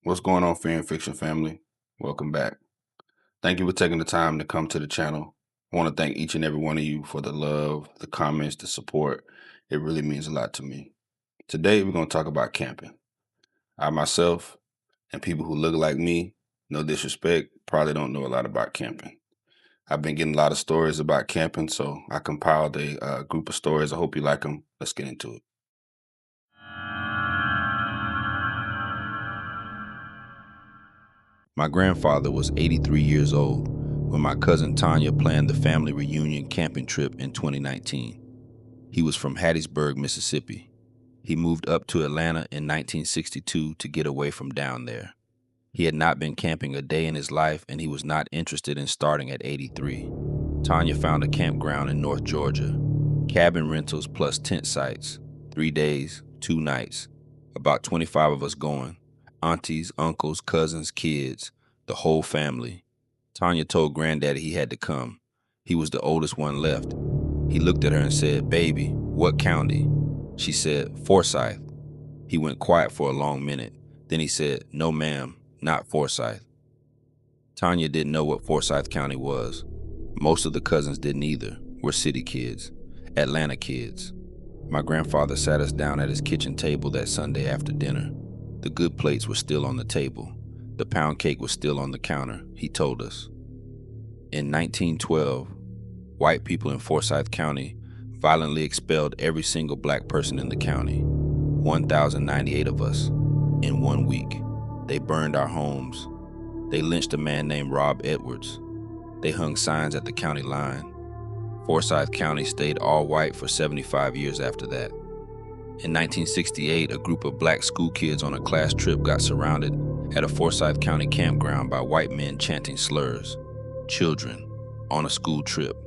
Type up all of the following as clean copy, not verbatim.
What's going on, fan fiction family? Welcome back. Thank you for taking the time to come to the channel. I want to thank each and every one of you for the love, the comments, the support. It really means a lot to me. Today, we're going to talk about camping. I myself and people who look like me, no disrespect, probably don't know a lot about camping. I've been getting a lot of stories about camping, so I compiled a group of stories. I hope you like them. Let's get into it. My grandfather was 83 years old when my cousin Tanya planned the family reunion camping trip in 2019. He was from Hattiesburg, Mississippi. He moved up to Atlanta in 1962 to get away from down there. He had not been camping a day in his life, and he was not interested in starting at 83. Tanya found a campground in North Georgia. Cabin rentals plus tent sites. 3 days, 2 nights. About 25 of us going. Aunties, uncles, cousins, kids, the whole family. Tanya told Granddaddy he had to come. He was the oldest one left. He looked at her and said, "Baby, what county?" She said, "Forsyth." He went quiet for a long minute. Then he said, "No, ma'am, not Forsyth." Tanya didn't know what Forsyth County was. Most of the cousins didn't either. We're city kids, Atlanta kids. My grandfather sat us down at his kitchen table that Sunday after dinner. The good plates were still on the table. The pound cake was still on the counter, he told us. In 1912, white people in Forsyth County violently expelled every single black person in the county, 1,098 of us, in 1 week. They burned our homes. They lynched a man named Rob Edwards. They hung signs at the county line. Forsyth County stayed all white for 75 years after that. In 1968, a group of black school kids on a class trip got surrounded at a Forsyth County campground by white men chanting slurs. Children, on a school trip.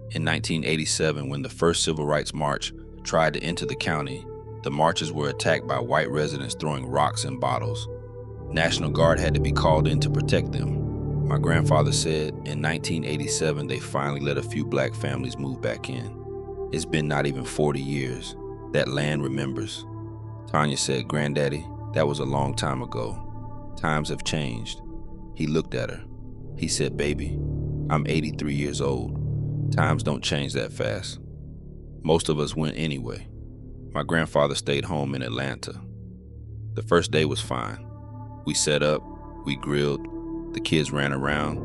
In 1987, when the first Civil Rights March tried to enter the county, the marchers were attacked by white residents throwing rocks and bottles. National Guard had to be called in to protect them. My grandfather said in 1987 they finally let a few black families move back in. It's been not even 40 years. That land remembers. Tanya said, "Granddaddy, that was a long time ago. Times have changed." He looked at her. He said, "Baby, I'm 83 years old. Times don't change that fast." Most of us went anyway. My grandfather stayed home in Atlanta. The first day was fine. We set up, we grilled, the kids ran around.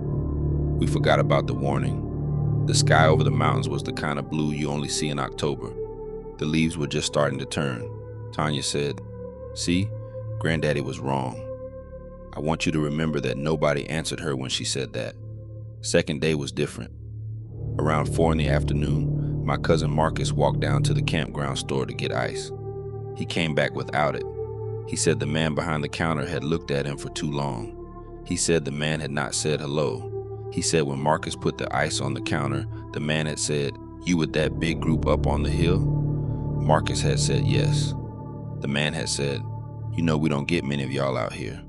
We forgot about the warning. The sky over the mountains was the kind of blue you only see in October. The leaves were just starting to turn. Tanya said, "See, Granddaddy was wrong." I want you to remember that nobody answered her when she said that. Second day was different. Around 4 in the afternoon, my cousin Marcus walked down to the campground store to get ice. He came back without it. He said the man behind the counter had looked at him for too long. He said the man had not said hello. He said when Marcus put the ice on the counter, the man had said, "You with that big group up on the hill?" Marcus had said yes. The man had said, "You know we don't get many of y'all out here."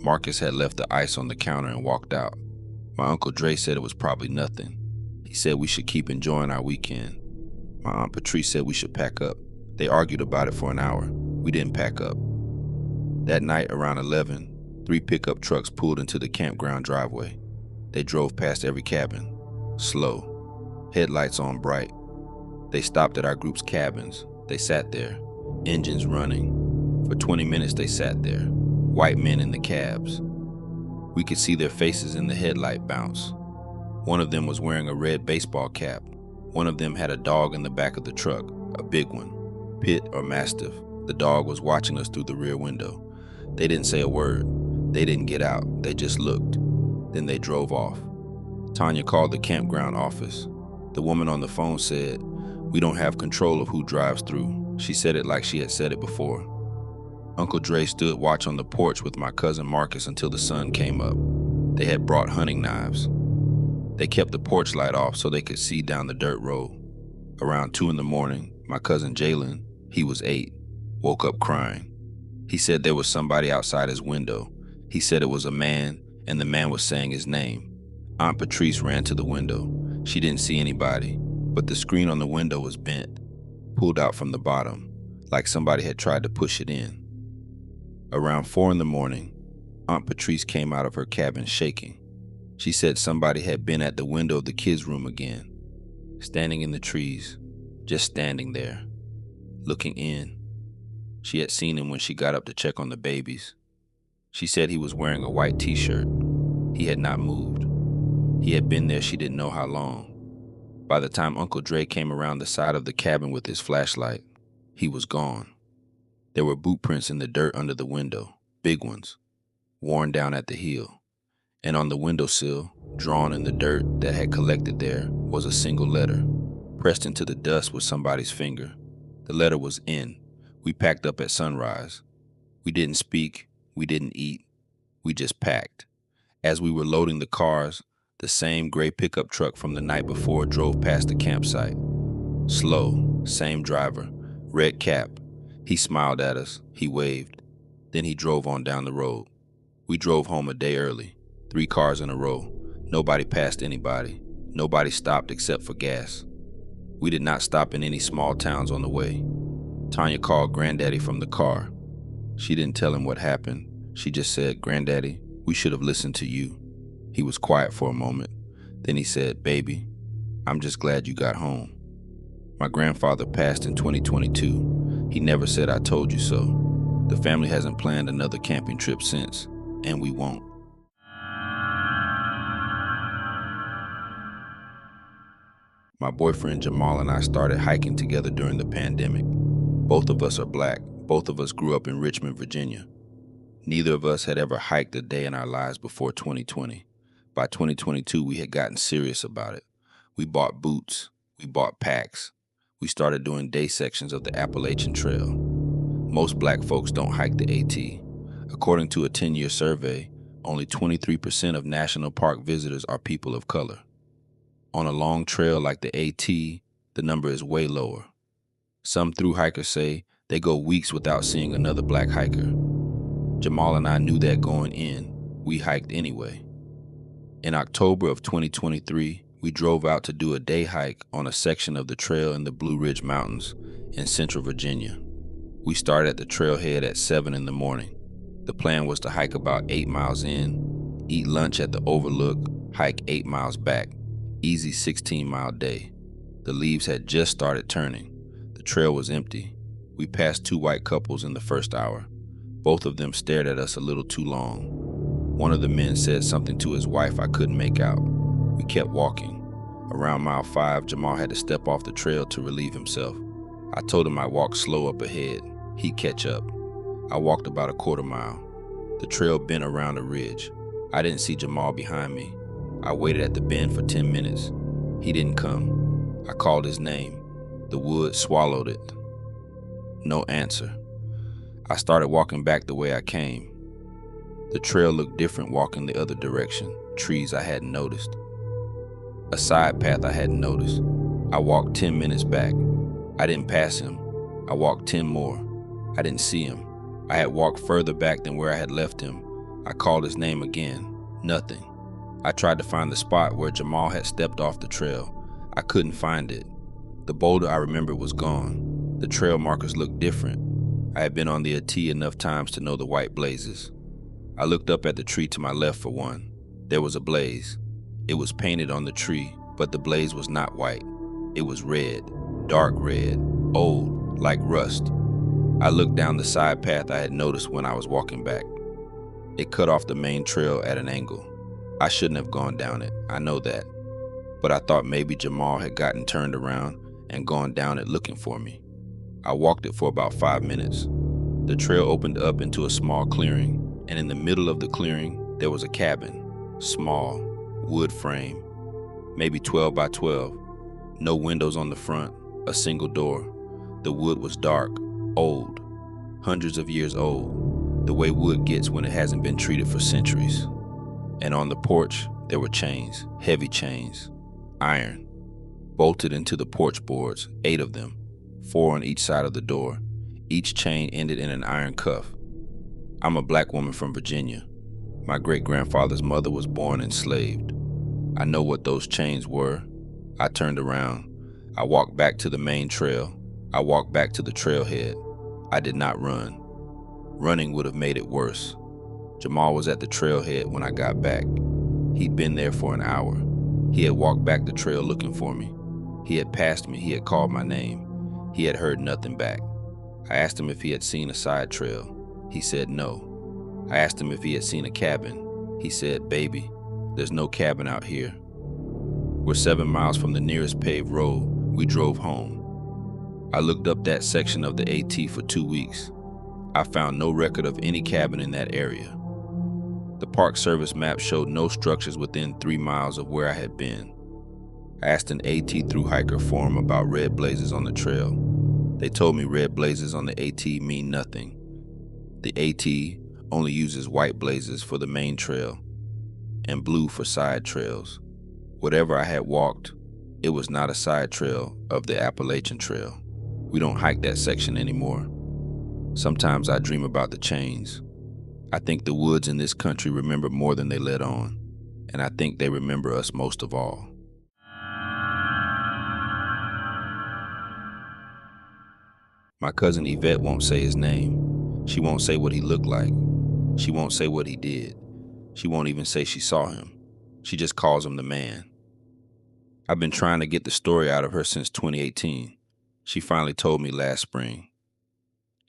Marcus had left the ice on the counter and walked out. My Uncle Dre said it was probably nothing. He said we should keep enjoying our weekend. My Aunt Patrice said we should pack up. They argued about it for an hour. We didn't pack up. That night around 11, 3 pickup trucks pulled into the campground driveway. They drove past every cabin, slow, headlights on bright. They stopped at our group's cabins. They sat there, engines running. For 20 minutes they sat there, white men in the cabs. We could see their faces in the headlight bounce. One of them was wearing a red baseball cap. One of them had a dog in the back of the truck, a big one, pit or mastiff. The dog was watching us through the rear window. They didn't say a word. They didn't get out. They just looked. Then they drove off. Tanya called the campground office. The woman on the phone said, "We don't have control of who drives through." She said it like she had said it before. Uncle Dre stood watch on the porch with my cousin Marcus until the sun came up. They had brought hunting knives. They kept the porch light off so they could see down the dirt road. Around 2 in the morning, my cousin Jalen, he was 8, woke up crying. He said there was somebody outside his window. He said it was a man, and the man was saying his name. Aunt Patrice ran to the window. She didn't see anybody, but the screen on the window was bent, pulled out from the bottom, like somebody had tried to push it in. Around 4 in the morning, Aunt Patrice came out of her cabin shaking. She said somebody had been at the window of the kids' room again, standing in the trees, just standing there, looking in. She had seen him when she got up to check on the babies. She said he was wearing a white t-shirt. He had not moved. He had been there she didn't know how long. By the time Uncle Dre came around the side of the cabin with his flashlight, he was gone. There were boot prints in the dirt under the window, big ones, worn down at the heel. And on the windowsill, drawn in the dirt that had collected there, was a single letter, pressed into the dust with somebody's finger. The letter was N. We packed up at sunrise. We didn't speak, we didn't eat, we just packed. As we were loading the cars, the same gray pickup truck from the night before drove past the campsite. Slow, same driver, red cap. He smiled at us, he waved. Then he drove on down the road. We drove home a day early, 3 cars in a row. Nobody passed anybody. Nobody stopped except for gas. We did not stop in any small towns on the way. Tanya called Granddaddy from the car. She didn't tell him what happened. She just said, "Granddaddy, we should have listened to you." He was quiet for a moment. Then he said, "Baby, I'm just glad you got home." My grandfather passed in 2022. He never said I told you so. The family hasn't planned another camping trip since, and we won't. My boyfriend Jamal and I started hiking together during the pandemic. Both of us are black. Both of us grew up in Richmond, Virginia. Neither of us had ever hiked a day in our lives before 2020. By 2022, we had gotten serious about it. We bought boots. We bought packs. We started doing day sections of the Appalachian Trail. Most black folks don't hike the AT. According to a 10-year survey, only 23% of national park visitors are people of color. On a long trail like the AT, the number is way lower. Some thru hikers say they go weeks without seeing another black hiker. Jamal and I knew that going in. We hiked anyway. In October of 2023, we drove out to do a day hike on a section of the trail in the Blue Ridge Mountains in central Virginia. We started at the trailhead at 7 in the morning. The plan was to hike about 8 miles in, eat lunch at the overlook, hike 8 miles back. Easy 16-mile day. The leaves had just started turning. The trail was empty. We passed 2 white couples in the first hour. Both of them stared at us a little too long. One of the men said something to his wife I couldn't make out. We kept walking. Around mile 5, Jamal had to step off the trail to relieve himself. I told him I'd walk slow up ahead. He'd catch up. I walked about a quarter mile. The trail bent around a ridge. I didn't see Jamal behind me. I waited at the bend for 10 minutes. He didn't come. I called his name. The wood swallowed it. No answer. I started walking back the way I came. The trail looked different walking the other direction. Trees I hadn't noticed. A side path I hadn't noticed. I walked 10 minutes back. I didn't pass him. I walked 10 more. I didn't see him. I had walked further back than where I had left him. I called his name again. Nothing. I tried to find the spot where Jamal had stepped off the trail. I couldn't find it. The boulder I remembered was gone. The trail markers looked different. I had been on the AT enough times to know the white blazes. I looked up at the tree to my left for one. There was a blaze. It was painted on the tree, but the blaze was not white. It was red, dark red, old, like rust. I looked down the side path I had noticed when I was walking back. It cut off the main trail at an angle. I shouldn't have gone down it, I know that. But I thought maybe Jamal had gotten turned around and gone down it looking for me. I walked it for about 5 minutes. The trail opened up into a small clearing, and in the middle of the clearing, there was a cabin. Small, wood frame, maybe 12 by 12. No windows on the front, a single door. The wood was dark, old, hundreds of years old, the way wood gets when it hasn't been treated for centuries. And on the porch, there were chains, heavy chains, iron, bolted into the porch boards, 8 of them, 4 on each side of the door. Each chain ended in an iron cuff. I'm a black woman from Virginia. My great-grandfather's mother was born enslaved. I know what those chains were. I turned around. I walked back to the main trail. I walked back to the trailhead. I did not run. Running would have made it worse. Jamal was at the trailhead when I got back. He'd been there for an hour. He had walked back the trail looking for me. He had passed me. He had called my name. He had heard nothing back. I asked him if he had seen a side trail. He said no. I asked him if he had seen a cabin. He said, "Baby, there's no cabin out here." We're 7 miles from the nearest paved road. We drove home. I looked up that section of the AT for 2 weeks. I found no record of any cabin in that area. The Park Service map showed no structures within 3 miles of where I had been. I asked an AT through hiker forum about red blazes on the trail. They told me red blazes on the AT mean nothing. The AT only uses white blazes for the main trail and blue for side trails. Whatever I had walked, it was not a side trail of the Appalachian Trail. We don't hike that section anymore. Sometimes I dream about the chains. I think the woods in this country remember more than they let on, and I think they remember us most of all. My cousin Yvette won't say his name. She won't say what he looked like. She won't say what he did. She won't even say she saw him. She just calls him the man. I've been trying to get the story out of her since 2018. She finally told me last spring.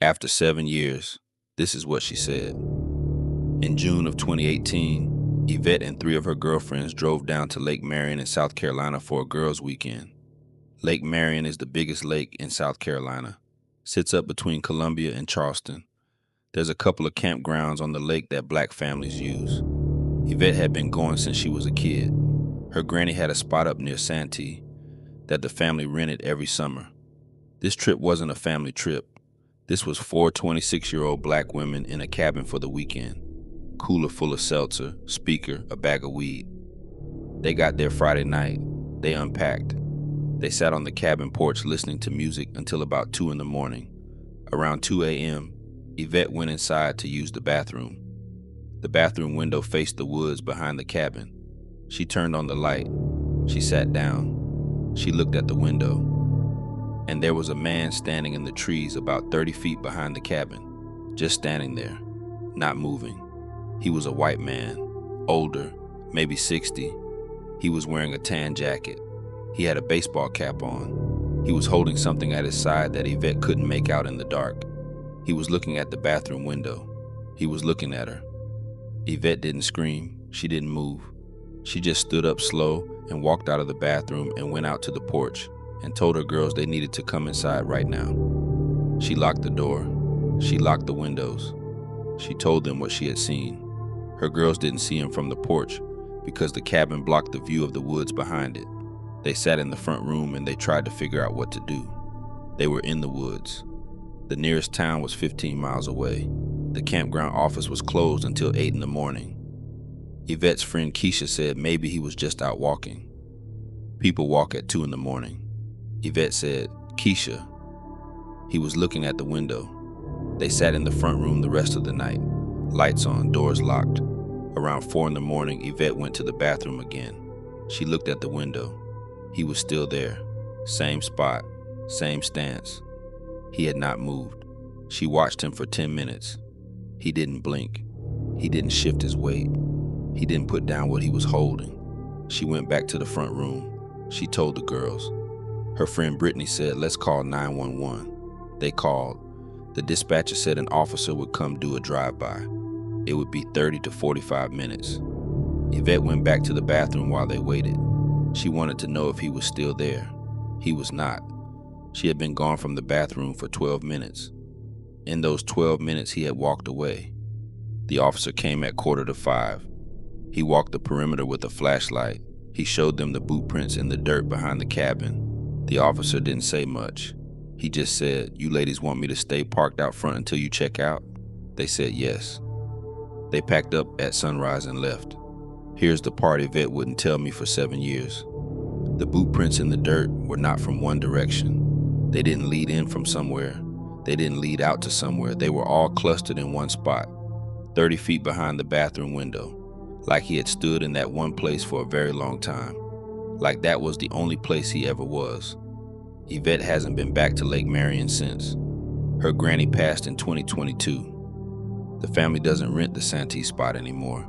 After 7 years, this is what she said. In June of 2018, Yvette and 3 of her girlfriends drove down to Lake Marion in South Carolina for a girls' weekend. Lake Marion is the biggest lake in South Carolina. Sits up between Columbia and Charleston. There's a couple of campgrounds on the lake that black families use. Yvette had been going since she was a kid. Her granny had a spot up near Santee that the family rented every summer. This trip wasn't a family trip. This was 4 26-year-old black women in a cabin for the weekend. Cooler full of seltzer, speaker, a bag of weed. They got there Friday night. They unpacked. They sat on the cabin porch listening to music until about 2 in the morning. Around 2 a.m., Yvette went inside to use the bathroom. The bathroom window faced the woods behind the cabin. She turned on the light. She sat down. She looked at the window. And there was a man standing in the trees about 30 feet behind the cabin, just standing there, not moving. He was a white man, older, maybe 60. He was wearing a tan jacket. He had a baseball cap on. He was holding something at his side that Yvette couldn't make out in the dark. He was looking at the bathroom window. He was looking at her. Yvette didn't scream. She didn't move. She just stood up slow and walked out of the bathroom and went out to the porch and told her girls they needed to come inside right now. She locked the door. She locked the windows. She told them what she had seen. Her girls didn't see him from the porch because the cabin blocked the view of the woods behind it. They sat in the front room and they tried to figure out what to do. They were in the woods. The nearest town was 15 miles away. The campground office was closed until 8 in the morning. Yvette's friend Keisha said maybe he was just out walking. People walk at 2 in the morning. Yvette said, "Keisha." He was looking at the window. They sat in the front room the rest of the night. Lights on, doors locked. Around 4 in the morning, Yvette went to the bathroom again. She looked at the window. He was still there. Same spot, same stance. He had not moved. She watched him for 10 minutes. He didn't blink. He didn't shift his weight. He didn't put down what he was holding. She went back to the front room. She told the girls. Her friend Brittany said, "Let's call 911. They called. The dispatcher said an officer would come do a drive-by. It would be 30 to 45 minutes. Yvette went back to the bathroom while they waited. She wanted to know if he was still there. He was not. She had been gone from the bathroom for 12 minutes. In those 12 minutes, he had walked away. The officer came at 4:45. He walked the perimeter with a flashlight. He showed them the boot prints in the dirt behind the cabin. The officer didn't say much. He just said, "You ladies want me to stay parked out front until you check out?" They said yes. They packed up at sunrise and left. Here's the part Yvette wouldn't tell me for 7 years. The boot prints in the dirt were not from one direction. They didn't lead in from somewhere. They didn't lead out to somewhere. They were all clustered in one spot, 30 feet behind the bathroom window, like he had stood in that one place for a very long time, like that was the only place he ever was. Yvette hasn't been back to Lake Marion since. Her granny passed in 2022. The family doesn't rent the Santee spot anymore,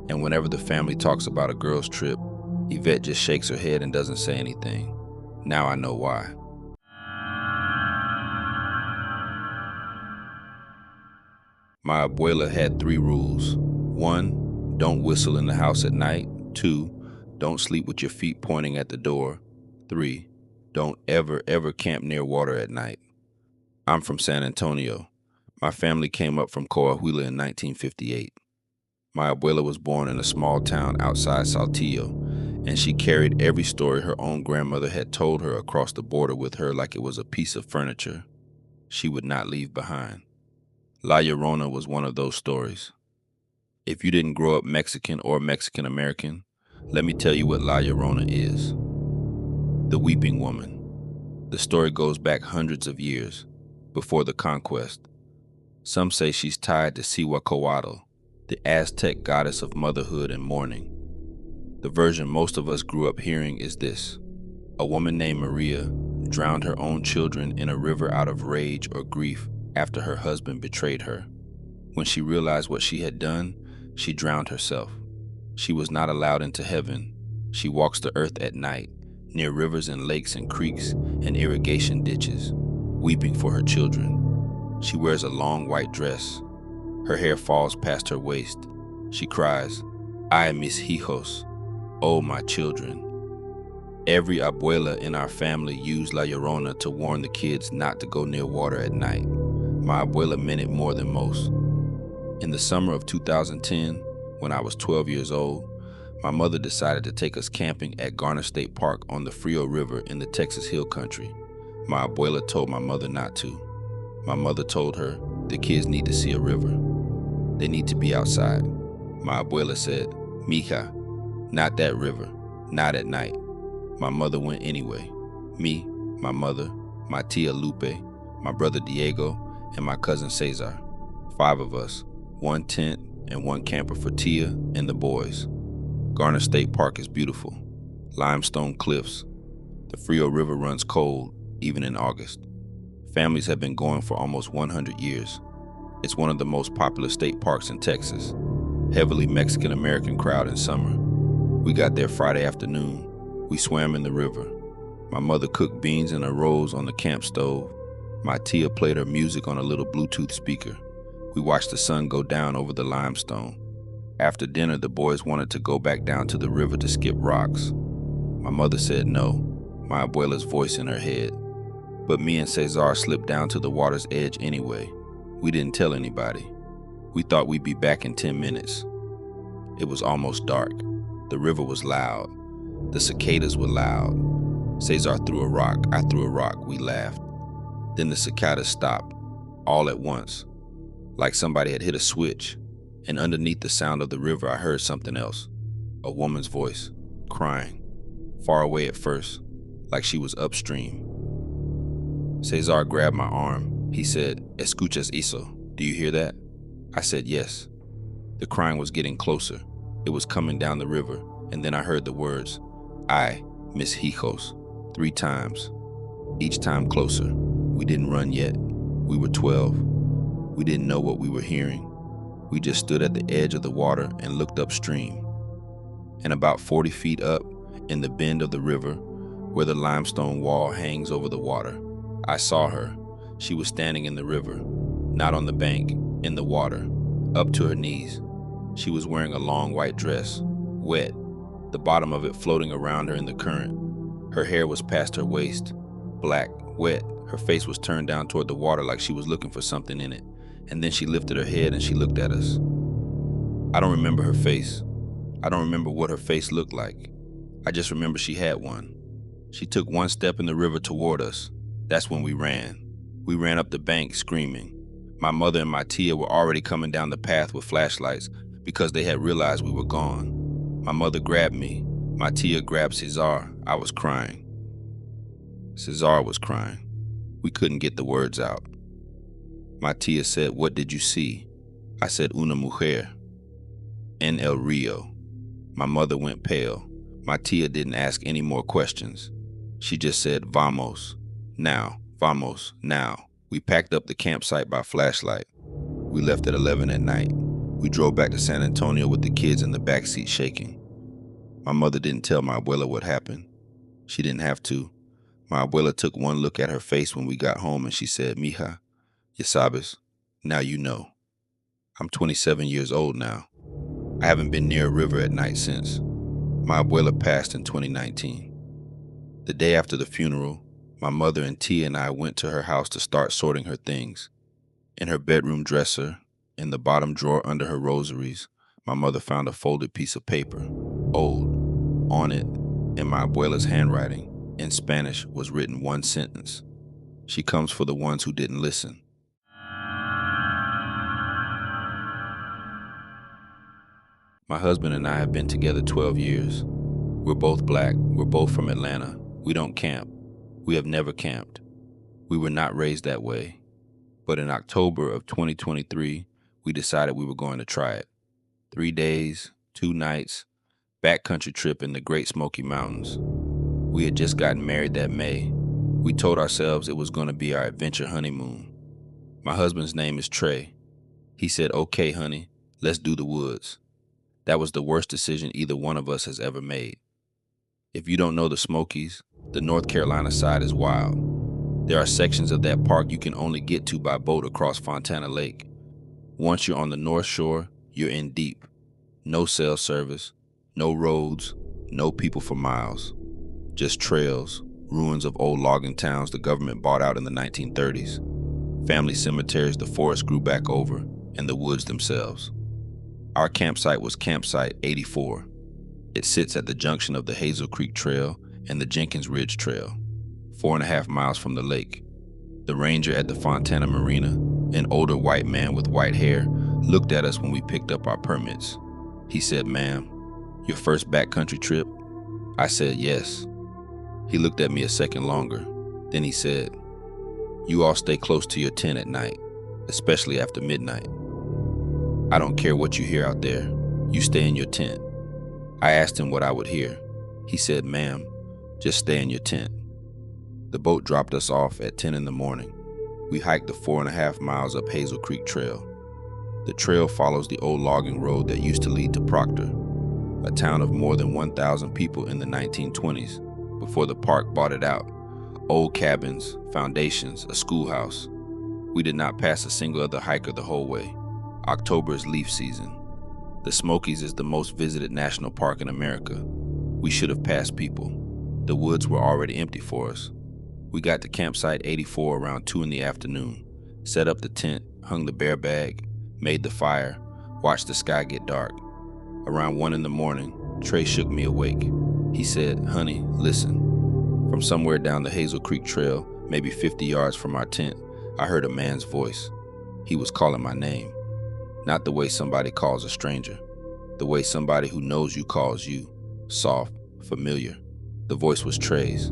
and whenever the family talks about a girl's trip, Yvette just shakes her head and doesn't say anything. Now I know why. My abuela had 3 rules. 1, don't whistle in the house at night. 2, don't sleep with your feet pointing at the door. 3, don't ever camp near water at night. I'm from San Antonio. My family came up from Coahuila in 1958. My abuela was born in a small town outside Saltillo, and she carried every story her own grandmother had told her across the border with her like it was a piece of furniture she would not leave behind. La Llorona was one of those stories. If you didn't grow up Mexican or Mexican American, let me tell you what La Llorona is. The Weeping Woman. The story goes back hundreds of years, before the conquest. Some say she's tied to Cihuacoatl, the Aztec goddess of motherhood and mourning. The version most of us grew up hearing is this: a woman named Maria drowned her own children in a river out of rage or grief after her husband betrayed her. When she realized what she had done, she drowned herself. She was not allowed into heaven. She walks the earth at night, near rivers and lakes and creeks and irrigation ditches, weeping for her children. She wears a long white dress. Her hair falls past her waist. She cries, "Ay, mis hijos, oh my children." Every abuela in our family used La Llorona to warn the kids not to go near water at night. My abuela meant it more than most. In the summer of 2010, when I was 12 years old, my mother decided to take us camping at Garner State Park on the Frio River in the Texas Hill Country. My abuela told my mother not to. My mother told her, the kids need to see a river. They need to be outside. My abuela said, "Mija, not that river, not at night." My mother went anyway. Me, my mother, my tia Lupe, my brother Diego, and my cousin Cesar. 5 of us, 1 tent and 1 camper for Tia and the boys. Garner State Park is beautiful. Limestone cliffs. The Frio River runs cold, even in August. Families have been going for almost 100 years. It's one of the most popular state parks in Texas. Heavily Mexican-American crowd in summer. We got there Friday afternoon. We swam in the river. My mother cooked beans and arroz on the camp stove. My tia played her music on a little Bluetooth speaker. We watched the sun go down over the limestone. After dinner, the boys wanted to go back down to the river to skip rocks. My mother said no, my abuela's voice in her head. But me and Cesar slipped down to the water's edge anyway. We didn't tell anybody. We thought we'd be back in 10 minutes. It was almost dark. The river was loud. The cicadas were loud. Cesar threw a rock, I threw a rock, we laughed. Then the cicadas stopped, all at once, like somebody had hit a switch, and underneath the sound of the river I heard something else, a woman's voice, crying, far away at first, like she was upstream. Cesar grabbed my arm. He said, "Escuchas eso? Do you hear that?" I said yes. The crying was getting closer. It was coming down the river, and then I heard the words, "Ay, mis hijos," 3 times, each time closer. We didn't run yet. We were 12. We didn't know what we were hearing. We just stood at the edge of the water and looked upstream. And about 40 feet up, in the bend of the river, where the limestone wall hangs over the water, I saw her. She was standing in the river, not on the bank, in the water, up to her knees. She was wearing a long white dress, wet, the bottom of it floating around her in the current. Her hair was past her waist, black, wet. Her face was turned down toward the water like she was looking for something in it. And then she lifted her head and she looked at us. I don't remember her face. I don't remember what her face looked like. I just remember she had one. She took 1 step in the river toward us. That's when we ran. We ran up the bank screaming. My mother and my tia were already coming down the path with flashlights because they had realized we were gone. My mother grabbed me. My tia grabbed Cesar. I was crying. Cesar was crying. We couldn't get the words out. My tia said, "What did you see?" I said, "Una mujer en el rio." My mother went pale. My tia didn't ask any more questions. She just said, "Vamos, now, vamos, now." We packed up the campsite by flashlight. We left at 11 at night. We drove back to San Antonio with the kids in the backseat shaking. My mother didn't tell my abuela what happened. She didn't have to. My abuela took one look at her face when we got home and she said, "Mija, ya sabes, now you know." I'm 27 years old now. I haven't been near a river at night since. My abuela passed in 2019. The day after the funeral, my mother and Tia and I went to her house to start sorting her things. In her bedroom dresser, in the bottom drawer under her rosaries, my mother found a folded piece of paper, old. On it, in my abuela's handwriting, in Spanish, was written one sentence: "She comes for the ones who didn't listen." My husband and I have been together 12 years. We're both black. We're both from Atlanta. We don't camp. We have never camped. We were not raised that way. But in October of 2023, we decided we were going to try it. 3 days, 2 nights, backcountry trip in the Great Smoky Mountains. We had just gotten married that May. We told ourselves it was going to be our adventure honeymoon. My husband's name is Trey. He said, "Okay, honey, let's do the woods." That was the worst decision either one of us has ever made. If you don't know the Smokies, the North Carolina side is wild. There are sections of that park you can only get to by boat across Fontana Lake. Once you're on the North Shore, you're in deep. No cell service, no roads, no people for miles. Just trails, ruins of old logging towns the government bought out in the 1930s. Family cemeteries the forest grew back over, and the woods themselves. Our campsite was Campsite 84. It sits at the junction of the Hazel Creek Trail and the Jenkins Ridge Trail, 4.5 miles from the lake. The ranger at the Fontana Marina, an older white man with white hair, looked at us when we picked up our permits. He said, "Ma'am, your first backcountry trip?" I said, "Yes." He looked at me a second longer. Then he said, "You all stay close to your tent at night, especially after midnight. I don't care what you hear out there. You stay in your tent." I asked him what I would hear. He said, "Ma'am, just stay in your tent." The boat dropped us off at 10 in the morning. We hiked the 4.5 miles up Hazel Creek Trail. The trail follows the old logging road that used to lead to Proctor, a town of more than 1,000 people in the 1920s, before the park bought it out. Old cabins, foundations, a schoolhouse. We did not pass a single other hiker the whole way. October is leaf season. The Smokies is the most visited national park in America. We should have passed people. The woods were already empty for us. We got to Campsite 84 around 2 in the afternoon, set up the tent, hung the bear bag, made the fire, watched the sky get dark. Around 1 in the morning, Trey shook me awake. He said, "Honey, listen." From somewhere down the Hazel Creek Trail, maybe 50 yards from our tent, I heard a man's voice. He was calling my name. Not the way somebody calls a stranger, the way somebody who knows you calls you. Soft, familiar. The voice was Trey's.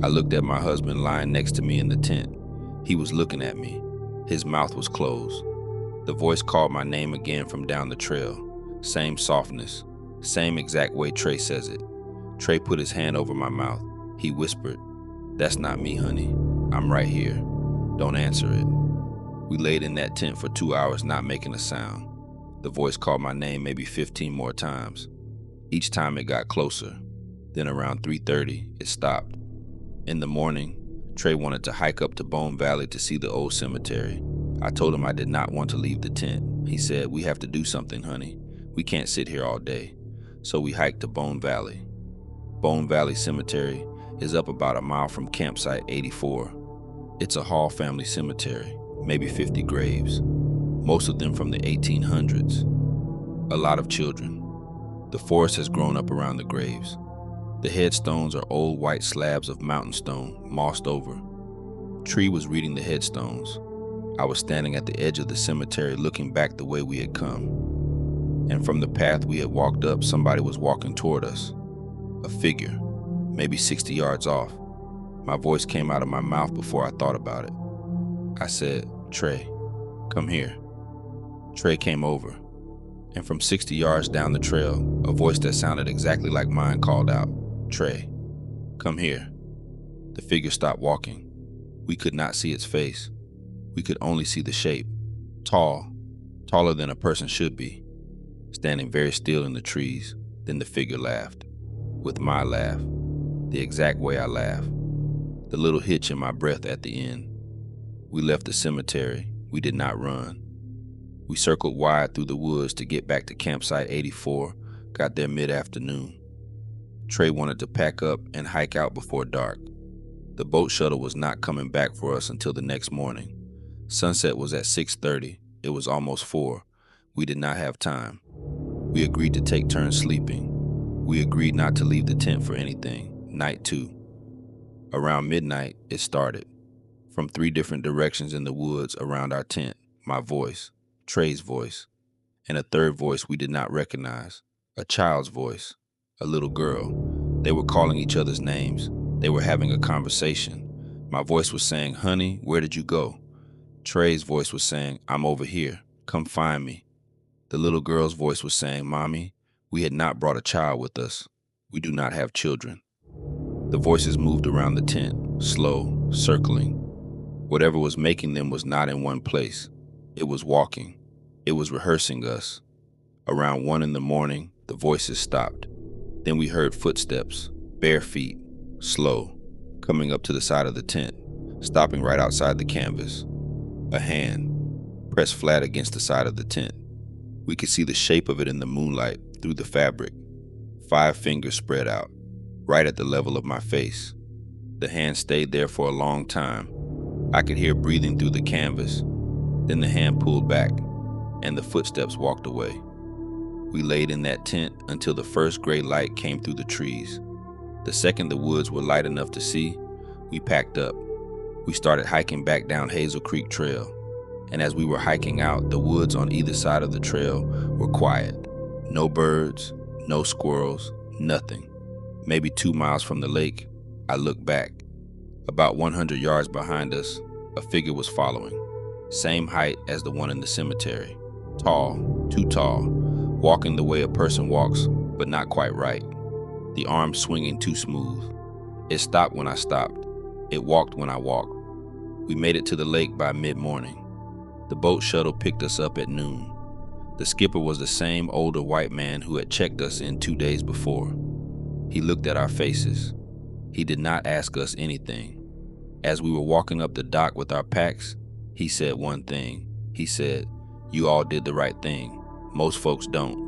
I looked at my husband lying next to me in the tent. He was looking at me. His mouth was closed. The voice called my name again from down the trail. Same softness, same exact way Trey says it. Trey put his hand over my mouth. He whispered, "That's not me, honey. I'm right here. Don't answer it." We laid in that tent for 2 hours not making a sound. The voice called my name maybe 15 more times. Each time it got closer. Then around 3:30, it stopped. In the morning, Trey wanted to hike up to Bone Valley to see the old cemetery. I told him I did not want to leave the tent. He said, "We have to do something, honey. We can't sit here all day." So we hiked to Bone Valley. Bone Valley Cemetery is up about a mile from Campsite 84. It's a Hall family cemetery, maybe 50 graves, most of them from the 1800s. A lot of children. The forest has grown up around the graves. The headstones are old white slabs of mountain stone, mossed over. Tree was reading the headstones. I was standing at the edge of the cemetery looking back the way we had come. And from the path we had walked up, somebody was walking toward us. A figure, maybe 60 yards off. My voice came out of my mouth before I thought about it. I said, "Trey, come here." Trey came over, and from 60 yards down the trail, a voice that sounded exactly like mine called out, "Trey, come here." The figure stopped walking. We could not see its face. We could only see the shape. Tall, taller than a person should be, standing very still in the trees. Then the figure laughed, with my laugh, the exact way I laugh, the little hitch in my breath at the end. We left the cemetery. We did not run. We circled wide through the woods to get back to campsite 84, got there mid-afternoon. Trey wanted to pack up and hike out before dark. The boat shuttle was not coming back for us until the next morning. Sunset was at 6:30. It was almost 4. We did not have time. We agreed to take turns sleeping. We agreed not to leave the tent for anything. Night 2. Around midnight, it started. From 3 different directions in the woods around our tent, my voice, Trey's voice, and a third voice we did not recognize, a child's voice, a little girl. They were calling each other's names. They were having a conversation. My voice was saying, "Honey, where did you go?" Trey's voice was saying, "I'm over here. Come find me." The little girl's voice was saying, "Mommy, we had not brought a child with us. We do not have children." The voices moved around the tent, slow, circling. Whatever was making them was not in one place. It was walking. It was rehearsing us. Around 1 in the morning, the voices stopped. Then we heard footsteps, bare feet, slow, coming up to the side of the tent, stopping right outside the canvas. A hand, pressed flat against the side of the tent. We could see the shape of it in the moonlight through the fabric. 5 fingers spread out, right at the level of my face. The hand stayed there for a long time. I could hear breathing through the canvas. Then the hand pulled back, and the footsteps walked away. We laid in that tent until the first gray light came through the trees. The second the woods were light enough to see, we packed up. We started hiking back down Hazel Creek Trail. And as we were hiking out, the woods on either side of the trail were quiet. No birds, no squirrels, nothing. Maybe 2 miles from the lake, I looked back. About 100 yards behind us, a figure was following. Same height as the one in the cemetery. Tall, too tall, walking the way a person walks, but not quite right. The arms swinging too smooth. It stopped when I stopped. It walked when I walked. We made it to the lake by mid-morning. The boat shuttle picked us up at noon. The skipper was the same older white man who had checked us in 2 days before. He looked at our faces. He did not ask us anything. As we were walking up the dock with our packs, he said one thing. He said, "You all did the right thing. Most folks don't."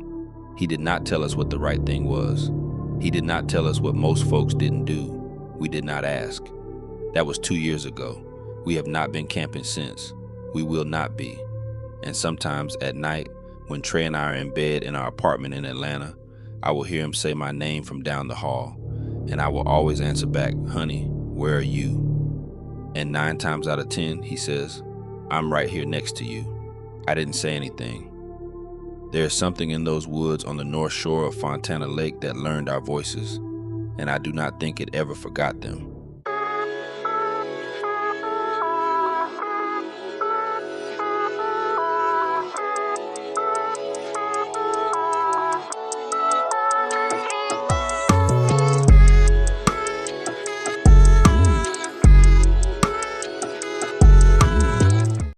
He did not tell us what the right thing was. He did not tell us what most folks didn't do. We did not ask. That was 2 years ago. We have not been camping since. We will not be. And sometimes at night, when Trey and I are in bed in our apartment in Atlanta, I will hear him say my name from down the hall, and I will always answer back, "Honey, where are you?" And 9 times out of 10, he says, "I'm right here next to you." I didn't say anything. There is something in those woods on the north shore of Fontana Lake that learned our voices, and I do not think it ever forgot them.